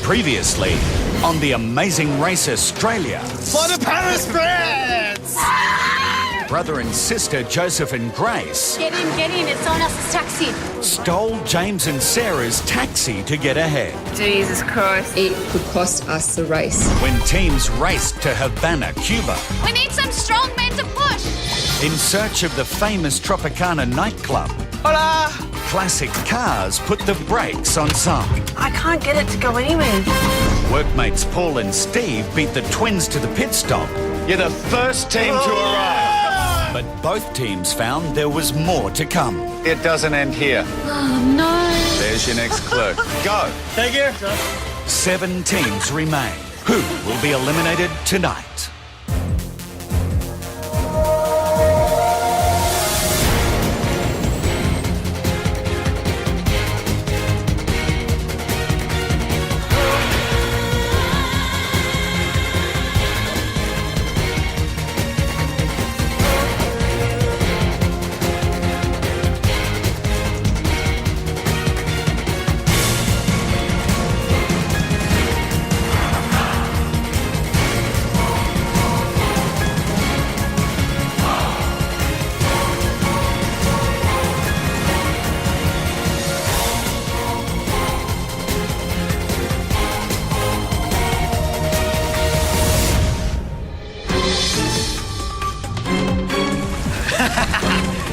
Previously on The Amazing Race Australia. For the Paris France! Brother and sister Joseph and Grace Get in, it's someone else's taxi. stole James and Sarah's taxi to get ahead. Jesus Christ. It could cost us the race. When teams raced to Havana, Cuba, We need some strong men to push. in search of the famous Tropicana nightclub, Hola! classic cars put the brakes on some. I can't get it to go anywhere. Workmates Paul and Steve beat the twins to the pit stop, You're the first team to arrive. but both teams found there was more to come. It doesn't end here. Oh, no. There's your next clue. Go. Thank you. 7 teams remain. Who will be eliminated tonight?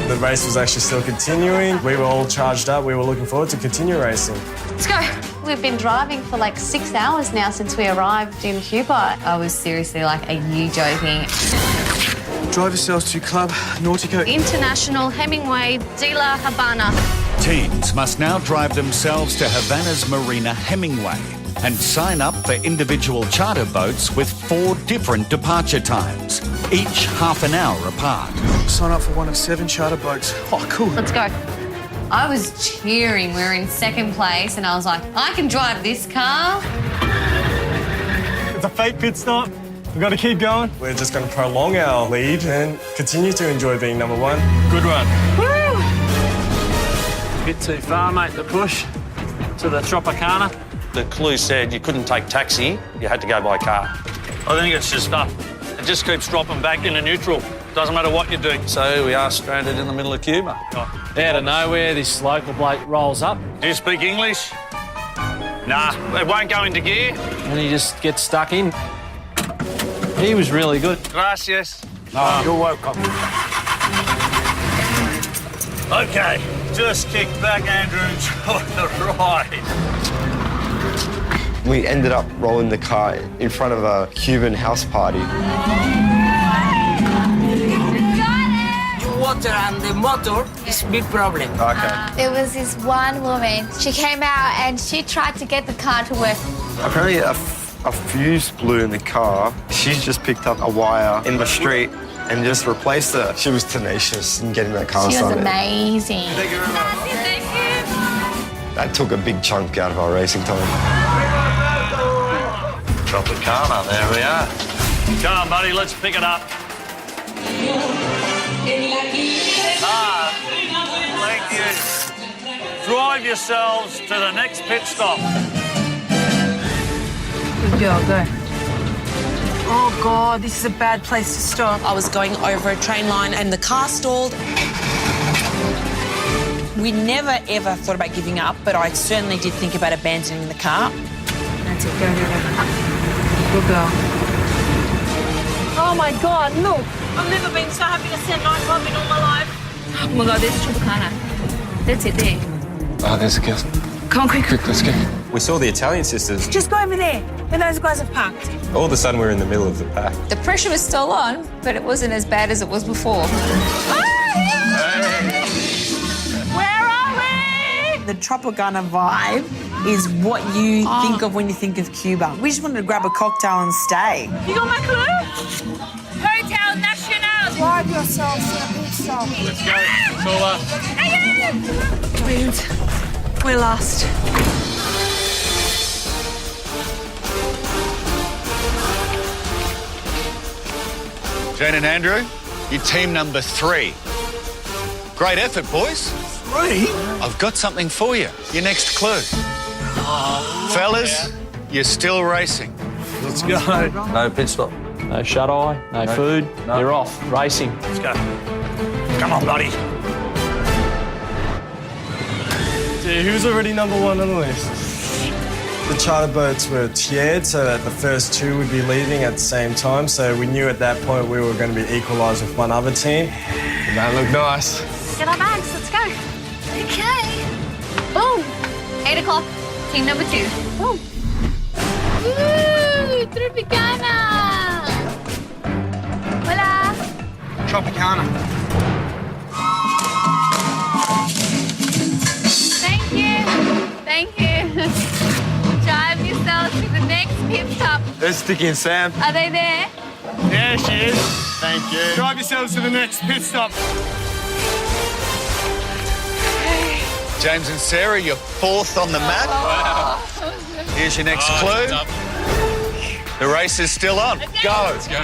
The race was actually still continuing. We were all charged up. We were looking forward to continue racing. Let's go. We've been driving for like 6 hours now since we arrived in Cuba. I was seriously like, are you joking? Drive yourselves to Club Nautico. International Hemingway de la Habana. Teams must now drive themselves to Havana's Marina Hemingway and sign up for individual charter boats with 4 different departure times, each half an hour apart. Sign up for one of 7 charter boats. Oh, cool. Let's go. I was cheering. We were in second place and I was like, I can drive this car. It's a fake pit stop. We've got to keep going. We're just going to prolong our lead and continue to enjoy being number 1. Good run. Bit too far, mate, to push to the Tropicana. The clue said you couldn't take taxi, you had to go by car. I think it's just it just keeps dropping back into neutral. Doesn't matter what you do. So we are stranded in the middle of Cuba. Out of nowhere, this local bloke rolls up. Do you speak English? Nah, it won't go into gear. And he just gets stuck in. He was really good. Gracias. You're welcome. OK, just kick back, Andrew, and enjoy the ride. We ended up rolling the car in front of a Cuban house party. Water and the motor is a big problem. Okay. There was this one woman, she came out and she tried to get the car to work. Apparently a fuse blew in the car. She's just picked up a wire in the street and just replaced it. She was tenacious in getting that car She was started. amazing. Thank you very much. That took a big chunk out of our racing time. Tropicana, there we are. Come on, buddy, let's pick it up. Thank you. Drive yourselves to the next pit stop. Good girl, go. Oh, God, this is a bad place to stop. I was going over a train line and the car stalled. We never, ever thought about giving up, but I certainly did think about abandoning the car. That's it, go. Good girl. Oh, my God, look. I've never been so happy to see a nightclub in all my life. Oh my God, there's Tropicana. That's it there. Oh, there's a girl. Come on, quick. Let's go. We saw the Italian sisters. Just go over there, where those guys have parked. All of a sudden, we're in the middle of the pack. The pressure was still on, but it wasn't as bad as it was before. Where are we? The Tropicana vibe is what you think of when you think of Cuba. We just wanted to grab a cocktail and stay. You got my clue? Hotel Nacional. Drive yourselves to the pit stop. Let's go. It's all us. Brilliant. We're lost. Jane and Andrew, you're team number 3. Great effort, boys. 3? I've got something for you. Your next clue. Fellas, you're still racing. Let's go. No pit stop. No shut-eye, no food. You're off, racing. Let's go. Come on, buddy. See, who's already number 1 on the list? The charter boats were tiered so that the first 2 would be leaving at the same time, so we knew at that point we were going to be equalised with one other team. It don't look nice. Get our bags, let's go. Okay. Boom. 8 o'clock. Team number 2. Boom. Woo! Tropicana! Hola! Tropicana. Thank you. Thank you. Drive yourselves to the next pit stop. There's Sticky and Sam. Are they there? Yeah, she is. Thank you. Drive yourselves to the next pit stop. James and Sarah, you're 4th on the mat. Wow. Here's your next clue. The race is still on. Go. Let's go.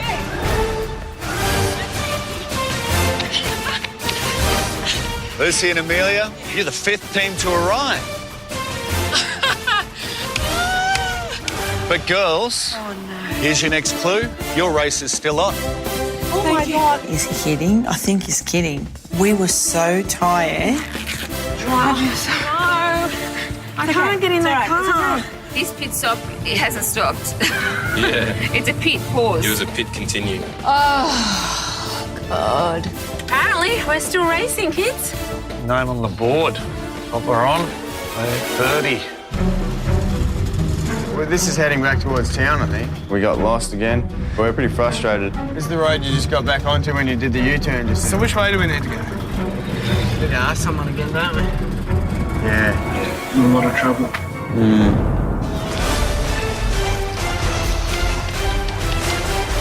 Lucy and Amelia, you're the 5th team to arrive. But girls, here's your next clue. Your race is still on. Oh my God. Is he kidding? I think he's kidding. We were so tired. Drive yourself. No. I can't get in that car. This pit stop, it hasn't stopped. Yeah. It's a pit pause. It was a pit continue. Oh, God. Apparently, we're still racing, kids. Name on the board. Hopper on. 30. Well, this is heading back towards town, I think. We got lost again. We're pretty frustrated. This is the road you just got back onto when you did the U-turn just then. So which way do we need to go? We're gonna ask someone again, don't we? Yeah. In a lot of trouble.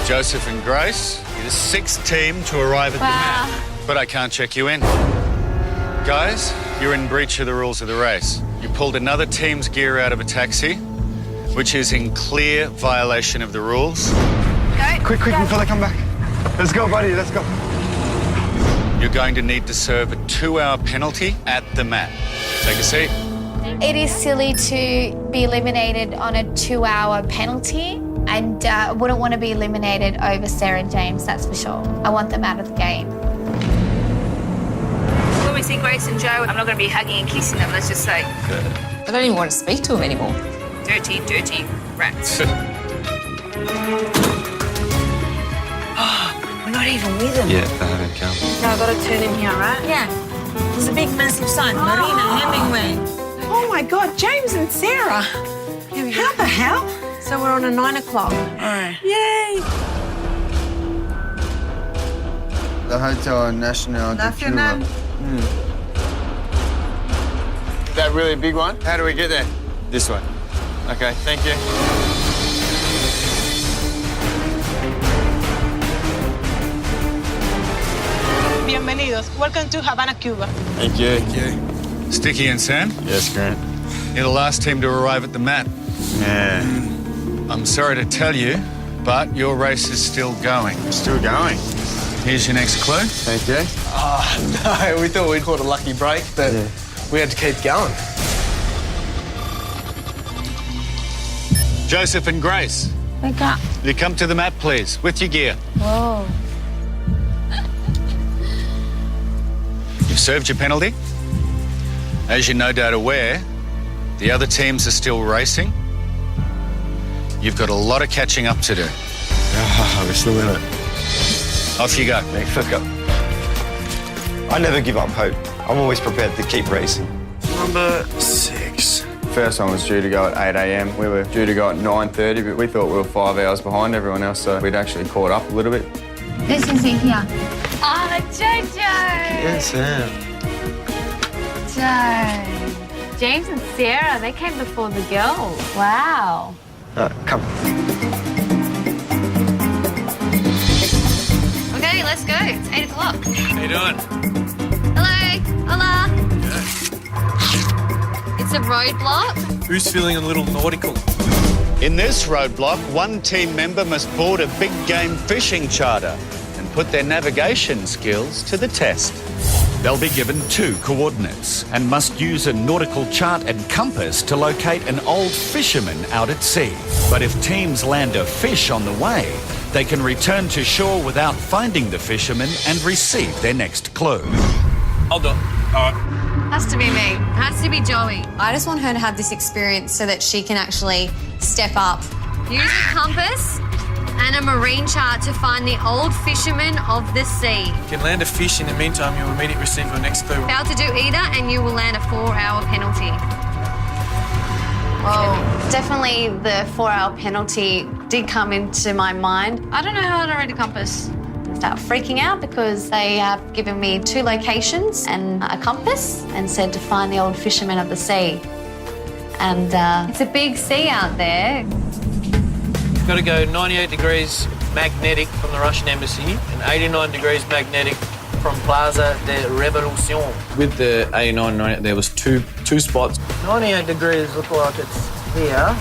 Joseph and Grace, you're the 6th team to arrive at the mat. But I can't check you in. Guys, you're in breach of the rules of the race. You pulled another team's gear out of a taxi, which is in clear violation of the rules. Quick, before they come back. Let's go, buddy, let's go. You're going to need to serve a 2-hour penalty at the mat. Take a seat. It is silly to be eliminated on a 2-hour penalty, and I wouldn't want to be eliminated over Sarah and James, that's for sure. I want them out of the game. When we see Grace and Joe, I'm not going to be hugging and kissing them, let's just say. I don't even want to speak to him anymore. Dirty, dirty rats. We're not even with him. Yeah, they haven't come. No, I've got to turn in here, right? Yeah. There's a big, massive sign, Marina Hemingway. Oh, my God, James and Sarah. How the hell? So we're on a 9 o'clock. All right. Yay! The Hotel National de Cuba. That really big one? How do we get there? This way. Okay, thank you. Bienvenidos. Welcome to Havana, Cuba. Thank you. Sticky and Sam, Yes, Grant. you're the last team to arrive at the mat. Yeah. I'm sorry to tell you, but your race is still going. Still going. Here's your next clue. Thank you. No, we thought we'd caught a lucky break, but we had to keep going. Joseph and Grace, Wake up. you come to the mat, please, with your gear. Whoa. You've served your penalty. As you're no doubt aware, the other teams are still racing. You've got a lot of catching up to do. We're still in it. Off you go. Thanks, let's go. I never give up hope. I'm always prepared to keep racing. Number 6. First one was due to go at 8 a.m. We were due to go at 9:30, but we thought we were 5 hours behind everyone else, so we'd actually caught up a little bit. This is it here. Oh, Jojo! Yes, Sam. Joe. James and Sarah, they came before the girls. Wow. Come. Okay, let's go. It's 8 o'clock. How you doing? Hello. Hola. It's a roadblock. Who's feeling a little nautical? In this roadblock, one team member must board a big game fishing charter and put their navigation skills to the test. They'll be given 2 coordinates and must use a nautical chart and compass to locate an old fisherman out at sea. But if teams land a fish on the way, they can return to shore without finding the fisherman and receive their next clue. I'll do it. All right. Has to be me. Has to be Joey. I just want her to have this experience so that she can actually step up. Use a compass and a marine chart to find the old fisherman of the sea. You can land a fish in the meantime, you'll immediately receive your next clue. Fail to do either and you will land a 4-hour penalty. Well, definitely the 4-hour penalty did come into my mind. I don't know how to read a compass. I start freaking out because they have given me 2 locations and a compass and said to find the old fisherman of the sea. And it's a big sea out there. You've got to go 98 degrees magnetic from the Russian embassy and 89 degrees magnetic from Plaza de Revolution. With the 89, 90, there was two spots. 98 degrees look like it's here.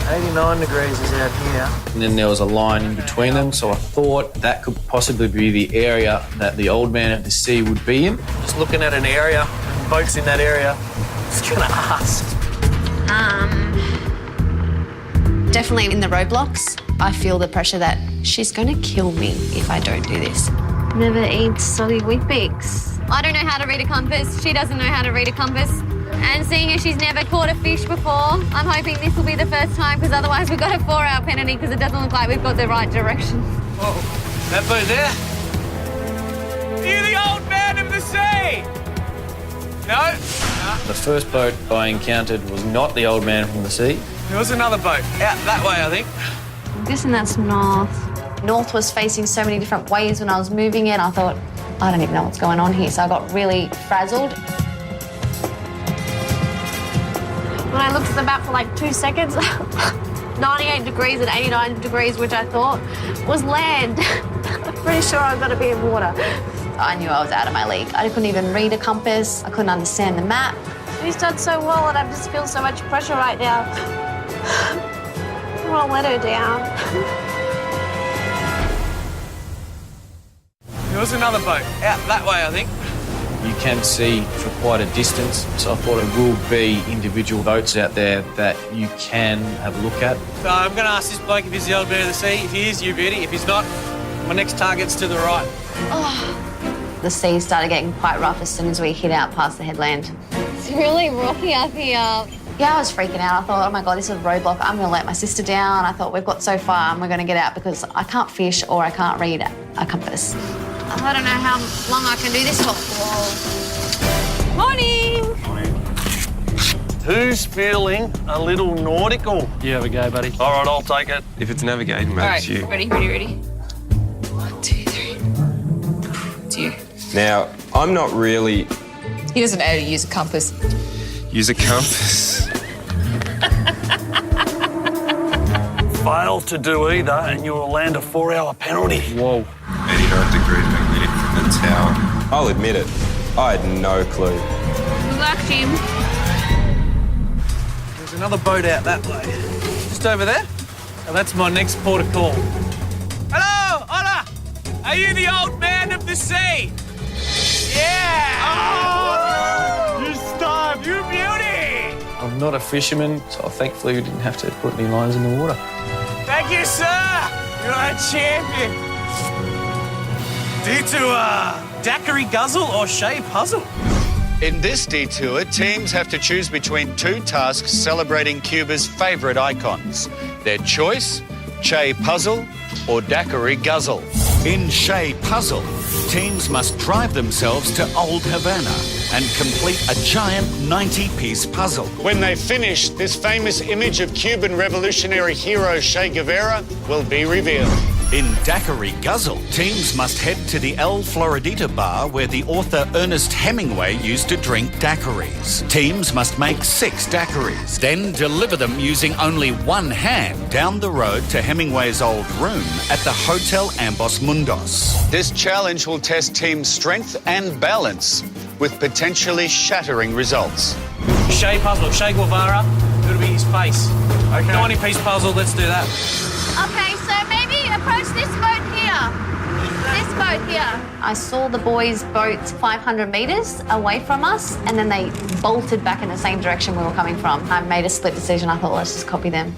89 degrees is out here. And then there was a line in between them, so I thought that could possibly be the area that the old man of the sea would be in. Just looking at an area, boats in that area, just gonna ask. definitely in the roadblocks, I feel the pressure that she's going to kill me if I don't do this. Never eat soggy Weet-Bix. I don't know how to read a compass. She doesn't know how to read a compass. And seeing as she's never caught a fish before, I'm hoping this will be the first time, because otherwise we've got a 4-hour penalty because it doesn't look like we've got the right direction. Whoa, that boat there? You're the old man of the sea! No? The first boat I encountered was not the old man from the sea. There was another boat out that way, I think. I'm guessing that's north. North was facing so many different ways when I was moving it. I thought, I don't even know what's going on here. So I got really frazzled. When I looked at the map for like 2 seconds, 98 degrees and 89 degrees, which I thought was land. I'm pretty sure I'm going to be in water. I knew I was out of my league. I couldn't even read a compass. I couldn't understand the map. She's done so well and I just feel so much pressure right now. I don't want to let her down. There was another boat out that way, I think. You can see for quite a distance, so I thought it will be individual boats out there that you can have a look at. So I'm going to ask this bloke if he's the old man of the sea. If he is, you beauty. If he's not, my next target's to the right. Oh. The sea started getting quite rough as soon as we hit out past the headland. It's really rocky up here. Yeah, I was freaking out. I thought, oh my God, this is a roadblock. I'm going to let my sister down. I thought, we've got so far and we're going to get out because I can't fish or I can't read a compass. I don't know how long I can do this for. Whoa. Morning! Who's feeling a little nautical? You have a go, buddy. All right, I'll take it. If it's navigating, mate, it's you. Ready. 1, 2, 3. It's you. Now, I'm not really... He doesn't know how to use a compass. Use a compass. Fail to do either and you'll land a 4-hour penalty. Whoa. 89 degrees magnetic from the tower. I'll admit it, I had no clue. Good luck, Jim. There's another boat out that way. Just over there. And that's my next port of call. Hello, hola! Are you the old man of the sea? Yeah! Oh! You starved, you beauty! I'm not a fisherman, so thankfully we didn't have to put any lines in the water. Thank you, sir! You're a champion! Detour! Daiquiri guzzle or Shea puzzle? In this detour, teams have to choose between 2 tasks celebrating Cuba's favourite icons. Their choice, Che Puzzle or Daiquiri Guzzle. In Che Puzzle, teams must drive themselves to Old Havana and complete a giant 90-piece puzzle. When they finish, this famous image of Cuban revolutionary hero Che Guevara will be revealed. In Daiquiri Guzzle, teams must head to the El Floridita bar where the author Ernest Hemingway used to drink daiquiris. Teams must make 6 daiquiris, then deliver them using only one hand down the road to Hemingway's old room at the Hotel Ambos Mundos. This challenge will test teams' strength and balance with potentially shattering results. Che puzzle, Che Guevara, it'll be his face. Okay. 90-piece puzzle, let's do that. Okay, so maybe approach this boat here. This boat here. I saw the boys' boats 500 metres away from us, and then they bolted back in the same direction we were coming from. I made a split decision. I thought, let's just copy them.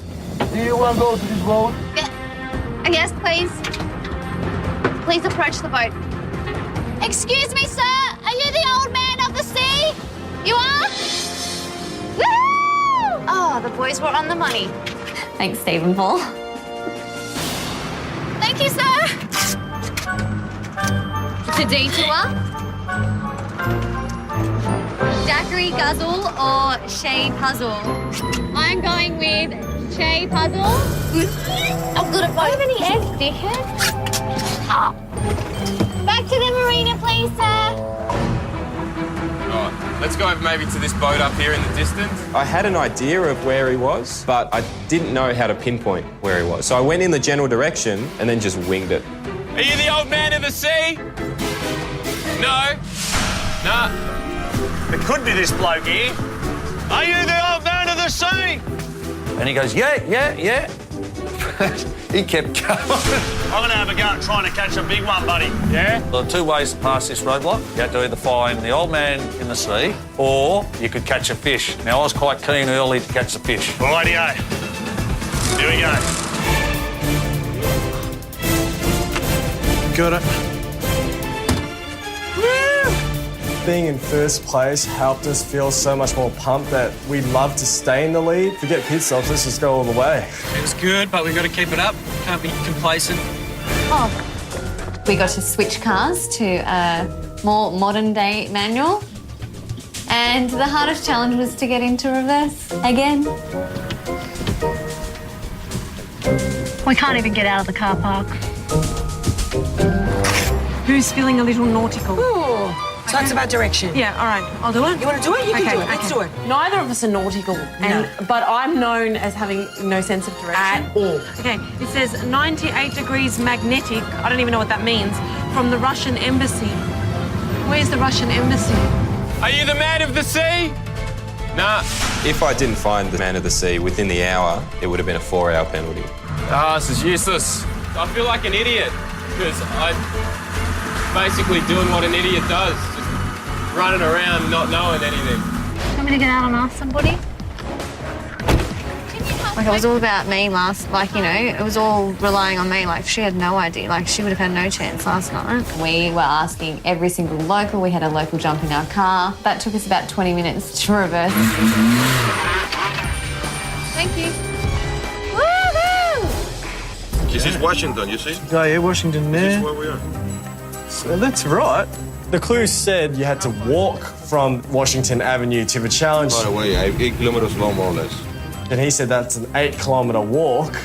Do you want to go to this boat? Yes, please. Please approach the boat. Excuse me, sir. Are you the old man of the sea? You are? Woo! Oh, the boys were on the money. Thanks, Stephen Paul. Thank you, sir. The detour. Daiquiri guzzle or Shay puzzle? I'm going with Shay puzzle. I'm good at both. How many eggs, dickhead? Oh. Back to the marina, please, sir. Right, let's go maybe to this boat up here in the distance. I had an idea of where he was, but I didn't know how to pinpoint where he was. So I went in the general direction and then just winged it. Are you the old man of the sea? No. Nah. It could be this bloke here. Are you the old man of the sea? And he goes, yeah. He kept going. I'm going to have a go at trying to catch a big one, buddy. Yeah? There are two ways to pass this roadblock. You have to either find the old man in the sea or you could catch a fish. Now, I was quite keen early to catch the fish. Rightio. Here we go. Got it. Being in first place helped us feel so much more pumped that we'd love to stay in the lead. Forget pit stops, let's just go all the way. It was good, but we've got to keep it up. Can't be complacent. Oh. We got to switch cars to a more modern-day manual. And the hardest challenge was to get into reverse again. We can't even get out of the car park. Who's feeling a little nautical? Ooh. So it's about direction. Yeah, all right. I'll do it. You want to do it? You can do it. Let's do it. Neither of us are nautical, but I'm known as having no sense of direction. At all. Okay, it says 98 degrees magnetic. I don't even know what that means. From the Russian embassy. Where's the Russian embassy? Are you the man of the sea? Nah. If I didn't find the man of the sea within the hour, it would have been a 4-hour penalty. This is useless. I feel like an idiot because I'm basically doing what an idiot does. Running around not knowing anything. Want me to get out and ask somebody? Like, it was all about me last, it was all relying on me. Like, she had no idea. Like, she would have had no chance last night. We were asking every single local. We had a local jump in our car. That took us about 20 minutes to reverse. Thank you. Woohoo! This is Washington, you see? Oh, yeah, Washington there. This is where we are. So that's right. The clue said you had to walk from Washington Avenue to the challenge. By the way, 8 kilometers long, more or less. And he said that's an 8-kilometre walk.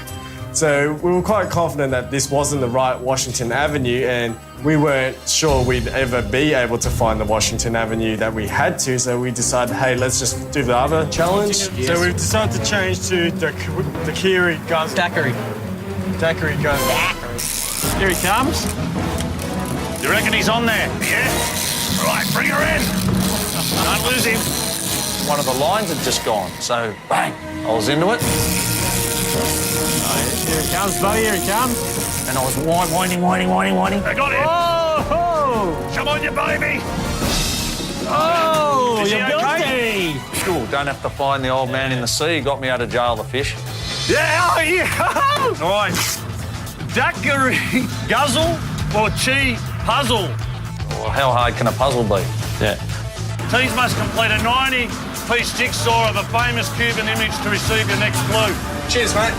So we were quite confident that this wasn't the right Washington Avenue, and we weren't sure we'd ever be able to find the Washington Avenue that we had to, so we decided, hey, let's just do the other challenge. Yes. So we've decided to change to the Daiquiri Guzzle. Daiquiri Guzzle. Here he comes. You reckon he's on there? Yeah? All right, bring her in. Don't lose him. One of the lines had just gone, so bang, I was into it. Here he comes, buddy, here he comes. And I was winding. I got him. Oh! Come on, you baby. Oh, Is you he got okay? Cool, don't have to find the old man in the sea. Got me out of jail, the fish. Yeah, oh, yeah. All right. Daiquiri guzzle or chi puzzle? Well, how hard can a puzzle be? Yeah. Teams must complete a 90-piece jigsaw of a famous Cuban image to receive your next clue. Cheers, mate.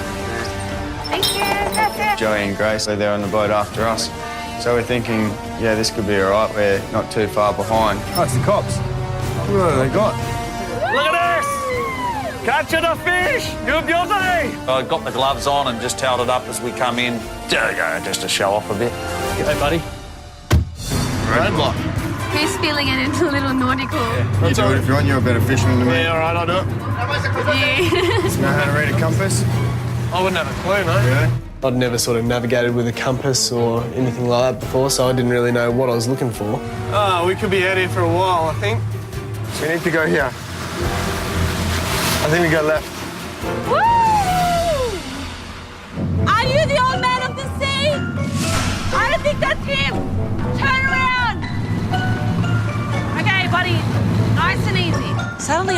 Thank you. That's it. Joey and Grace are there on the boat after us. So we're thinking, yeah, this could be all right. We're not too far behind. Oh, it's the cops. What have they got? Look at this! Catching a fish! Good beauty! I got the gloves on and just held it up as we come in. There we go, just to show off a bit. Hey, buddy. Roadblock. Who's feeling it into a little nautical? You do it if you want. You're a better fisherman than me. Yeah, all right, I'll do it. Yeah. You know how to read a compass? I wouldn't have a clue, mate. Really? I'd never sort of navigated with a compass or anything like that before, so I didn't really know what I was looking for. Oh, we could be out here for a while, I think. We need to go here. I think we go left. Woo! Are you the old man of the sea? I don't think that's him.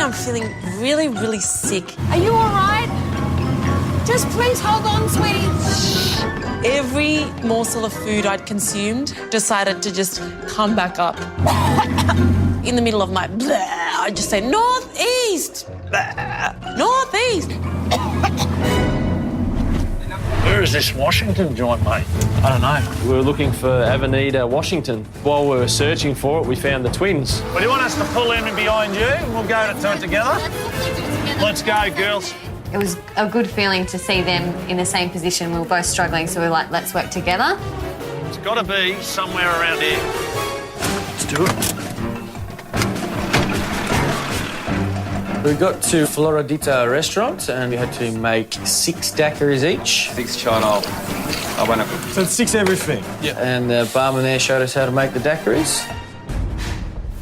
I'm feeling really, really sick. Are you all right? Just please hold on, sweetie. Every morsel of food I'd consumed decided to just come back up. In the middle of my blah, I just say, northeast, blah, northeast. Where is this Washington joint, mate? I don't know. We were looking for Avenida, Washington. While we were searching for it, we found the twins. Well, do you want us to pull in behind you and we'll go to it together? Let's go, girls. It was a good feeling to see them in the same position. We were both struggling, so we were like, let's work together. It's got to be somewhere around here. Let's do it. We got to Floridita restaurant and we had to make 6 daiquiris each. 6 China. So it's 6 everything. Yeah. And the barman there showed us how to make the daiquiris.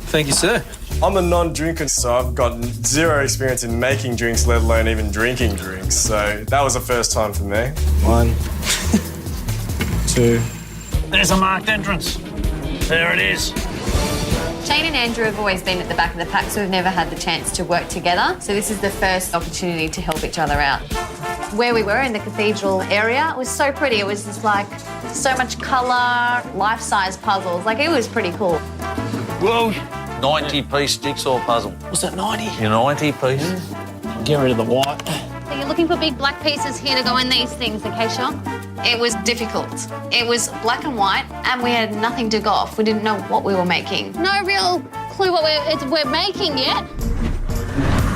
Thank you, sir. I'm a non-drinker, so I've got 0 experience in making drinks, let alone even drinking drinks. So that was the first time for me. 1, 2. There's a marked entrance. There it is. Shane and Andrew have always been at the back of the pack, so we've never had the chance to work together. So this is the first opportunity to help each other out. Where we were in the cathedral area was so pretty. It was just like so much colour, life-size puzzles. Like, it was pretty cool. Whoa. 90-piece jigsaw puzzle. Was that 90? Your 90 pieces. Get rid of the white. So you're looking for big black pieces here to go in these things, okay, Sean? It was difficult. It was black and white, and we had nothing to go off. We didn't know what we were making. No real clue what we're making yet.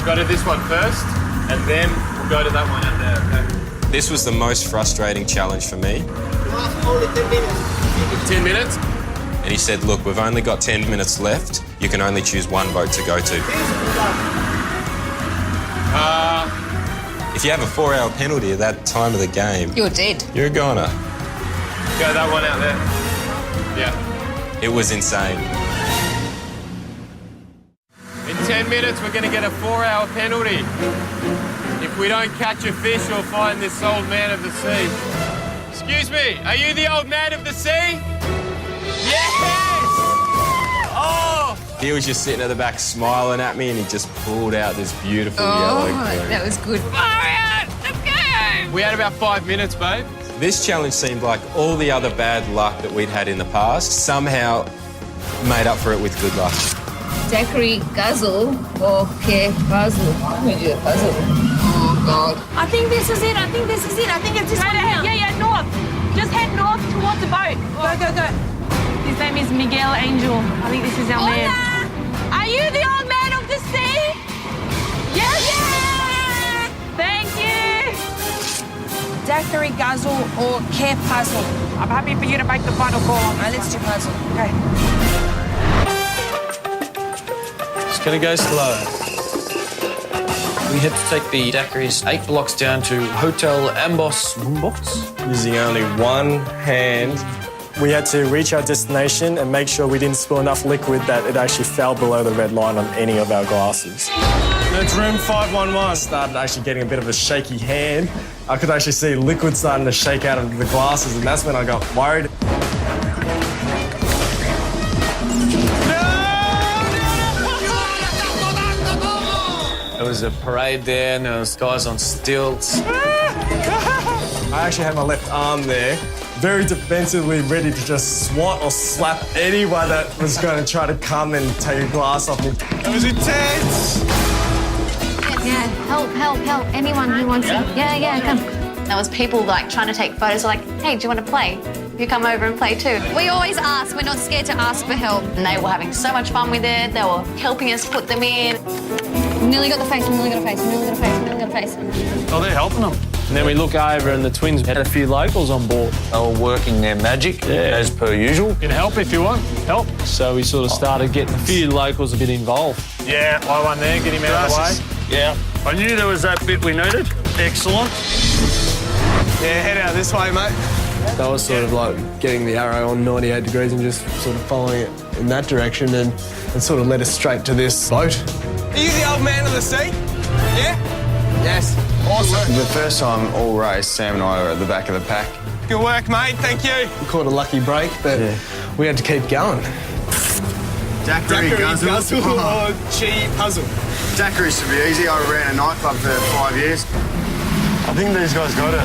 Go to this one first, and then we'll go to that one out there, okay? This was the most frustrating challenge for me. Only 10 minutes. 10 minutes? And he said, look, we've only got 10 minutes left. You can only choose one boat to go to. If you have a 4-hour penalty at that time of the game... You're dead. You're a goner. Go that one out there. Yeah. It was insane. In 10 minutes, we're going to get a 4-hour penalty. If we don't catch a fish or find this old man of the sea. Excuse me, are you the old man of the sea? Yes! Oh! He was just sitting at the back smiling at me and he just pulled out this beautiful yellow clue. That was good. We had about 5 minutes, babe. This challenge seemed like all the other bad luck that we'd had in the past somehow made up for it with good luck. Daiquiri guzzle or que puzzle? Puzzle. Oh, God. I think this is it. I think this is it. I think it's this one here. Yeah, north. Just head north towards the boat. Go. His name is Miguel Angel. I think this is our man. Are you the old man of the sea? Yes. Yeah. Thank you. Daiquiri guzzle or que puzzle? I'm happy for you to make the final call on this. Let's do puzzle. Okay. It's going to go slow. We had to take the daiquiris 8 blocks down to Hotel Ambos Mumbos. Using only one hand, we had to reach our destination and make sure we didn't spill enough liquid that it actually fell below the red line on any of our glasses. It's room 511. Started actually getting a bit of a shaky hand. I could actually see liquid starting to shake out of the glasses, and that's when I got worried. There was a parade there and there was guys on stilts. I actually had my left arm there, very defensively ready to just swat or slap anyone that was going to try to come and take a glass off me. It was intense. Yeah, help. Anyone who wants to. Yeah, come. There was people like trying to take photos, like, hey, do you want to play? You come over and play too. We always ask. We're not scared to ask for help. And they were having so much fun with it. They were helping us put them in. Nearly got the face. Oh, they're helping them. And then we look over and the twins had a few locals on board. They were working their magic, as per usual. You can help if you want. Help. So we sort of started getting a few locals a bit involved. Yeah, I won there. Get him out of the way. Yeah. I knew there was that bit we needed. Excellent. Yeah, head out this way, mate. That was sort of like getting the arrow on 98 degrees and just sort of following it in that direction and it sort of led us straight to this boat. Are you the old man of the sea? Yeah? Yes. Awesome. The first time all race, Sam and I were at the back of the pack. Good work, mate. Thank you. We caught a lucky break, but we had to keep going. Daiquiri guzzle or chi puzzle? Daiquiri should be easy. I ran a nightclub for 5 years. I think these guys got it.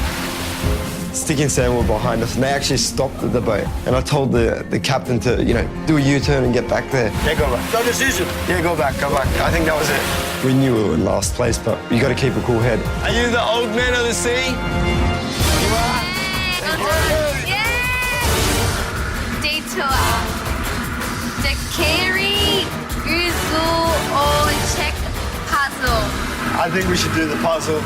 Stick and Sam were behind us, and they actually stopped the boat. And I told the captain to, do a U-turn and get back there. Yeah, go back. No decision. Yeah, go back. I think that was it. We knew we were in last place, but you got to keep a cool head. Are you the old man of the sea? You are? Detour. Daiquiri, Goozle, or check puzzle. I think we should do the puzzle.